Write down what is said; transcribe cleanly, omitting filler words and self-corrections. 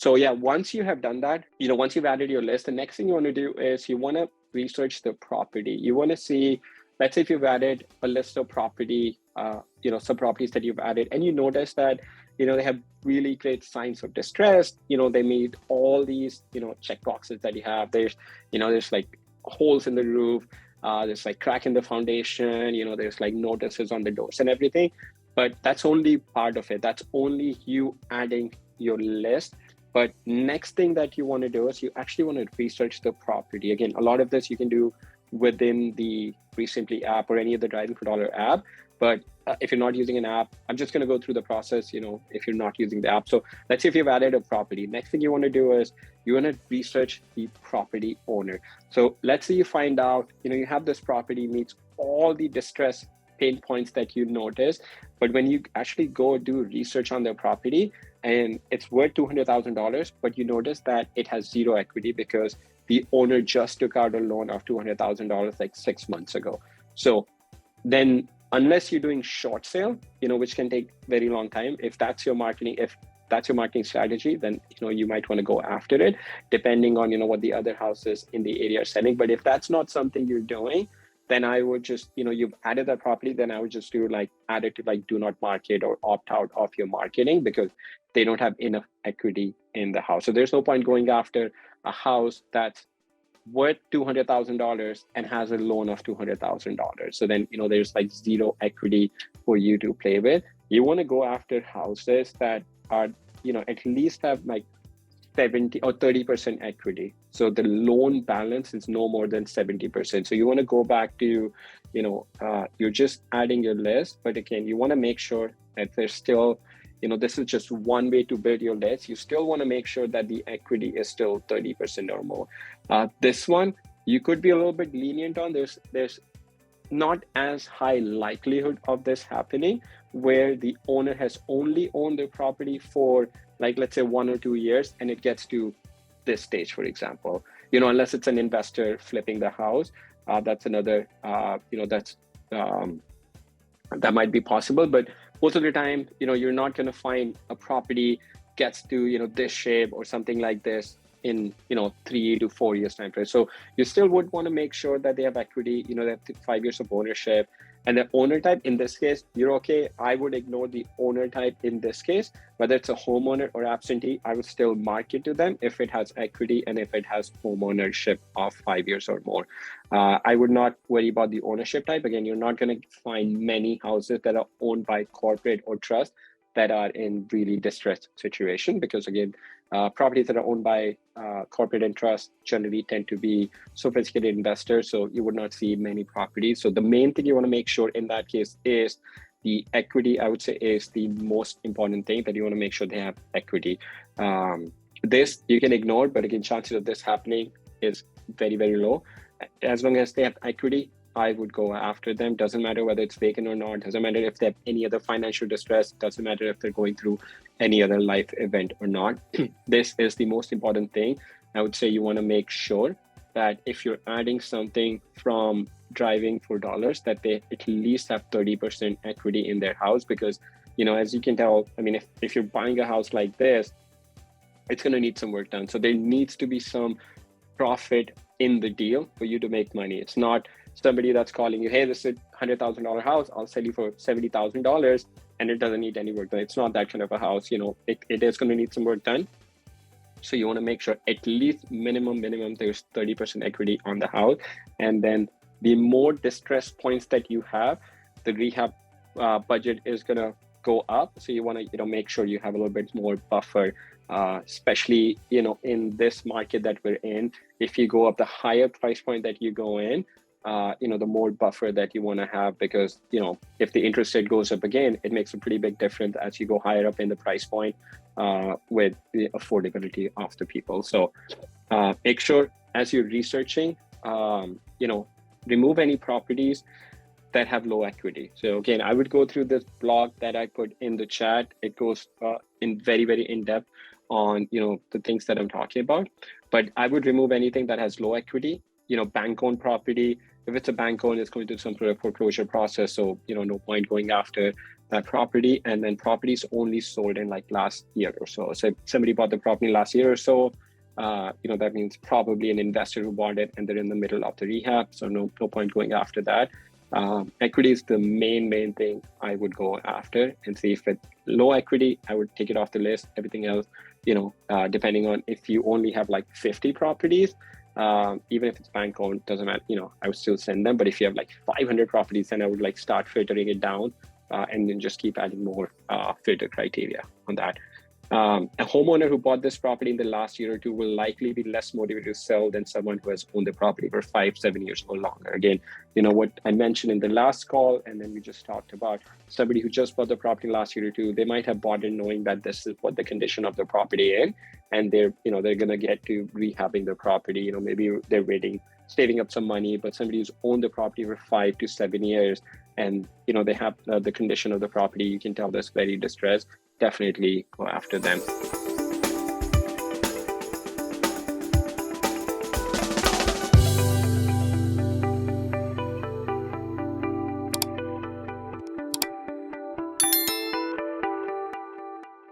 So yeah, once you have done that, once you've added your list, the next thing you want to do is you want to research the property. You want to see, let's say if you've added a list of property, some properties that you've added, and you notice that, they have really great signs of distress. They meet all these, check boxes that you have. There's like holes in the roof. There's like crack in the foundation. There's like notices on the doors and everything. But that's only part of it. That's only you adding your list. But next thing that you want to do is you actually want to research the property. Again, a lot of this you can do within the REsimpli app or any of the Driving for Dollar app. But if you're not using an app, I'm just going to go through the process, if you're not using the app. So let's say if you've added a property, next thing you want to do is you want to research the property owner. So let's say you find out, you have this property meets all the distress pain points that you notice. But when you actually go do research on their property and it's worth $200,000, but you notice that it has zero equity because the owner just took out a loan of $200,000 like 6 months ago. So then unless you're doing short sale, which can take very long time, if that's your marketing strategy, then you might want to go after it, depending on what the other houses in the area are selling. But if that's not something you're doing, then I would just, you've added that property, then I would just do add it to do not market or opt out of your marketing because they don't have enough equity in the house. So there's no point going after a house that's worth $200,000 and has a loan of $200,000. So then, there's zero equity for you to play with. You want to go after houses that are, at least have 70 or 30% equity. So the loan balance is no more than 70%. So you want to go back to, you're just adding your list, but again, you want to make sure that there's still, this is just one way to build your list. You still want to make sure that the equity is still 30% or more. This one, you could be a little bit lenient on. There's not as high likelihood of this happening where the owner has only owned the property for let's say 1 or 2 years and it gets to this stage, for example, unless it's an investor flipping the house, that's another, that might be possible. But most of the time, you're not going to find a property gets to, this shape or something like this in, 3 to 4 years time frame. So you still would want to make sure that they have equity, they have 5 years of ownership. And the owner type, in this case, you're okay. I would ignore the owner type in this case, whether it's a homeowner or absentee, I would still market to them if it has equity and if it has home ownership of 5 years or more. I would not worry about the ownership type. Again, you're not going to find many houses that are owned by corporate or trust that are in really distressed situation, because again, properties that are owned by corporate and trust generally tend to be sophisticated investors, so you would not see many properties. So the main thing you want to make sure in that case is the equity. I would say is the most important thing, that you want to make sure they have equity. This you can ignore, but again, chances of this happening is very, very low. As long as they have equity, I would go after them. Doesn't matter whether it's vacant or not. Doesn't matter if they have any other financial distress. Doesn't matter if they're going through any other life event or not. This is the most important thing. I would say you want to make sure that if you're adding something from Driving for Dollars, that they at least have 30% equity in their house. Because, as you can tell, I mean, if you're buying a house like this, it's going to need some work done. So there needs to be some profit in the deal for you to make money. It's not somebody that's calling you, hey, this is a $100,000 house, I'll sell you for $70,000, and it doesn't need any work done. It's not that kind of a house. It is going to need some work done. So you want to make sure at least minimum there's 30% equity on the house. And then the more distress points that you have, the rehab budget is going to go up. So you want to make sure you have a little bit more buffer, especially in this market that we're in. If you go up the higher price point that you go in, the more buffer that you want to have, because if the interest rate goes up again, it makes a pretty big difference as you go higher up in the price point with the affordability of the people. So make sure as you're researching, remove any properties that have low equity. So again, I would go through this blog that I put in the chat. It goes in very, very in depth on the things that I'm talking about. But I would remove anything that has low equity, bank owned property, If it's a bank owned, it's going through some sort of foreclosure process. So, no point going after that property. And then properties only sold in like last year or so. So if somebody bought the property last year or so, that means probably an investor who bought it and they're in the middle of the rehab. So no point going after that. Equity is the main thing I would go after and see if it's low equity, I would take it off the list. Everything else, depending on if you only have like 50 properties, even if it's bank owned, doesn't matter, I would still send them. But if you have like 500 properties, then I would like start filtering it down and then just keep adding more filter criteria on that. A homeowner who bought this property in the last year or two will likely be less motivated to sell than someone who has owned the property for 5-7 years or longer. Again, what I mentioned in the last call, and then we just talked about somebody who just bought the property last year or two, they might have bought it knowing that this is what the condition of the property is, and they're going to get to rehabbing the property. Maybe they're waiting, saving up some money, but somebody who's owned the property for 5 to 7 years, and they have the condition of the property, you can tell that's very distressed. Definitely go after them.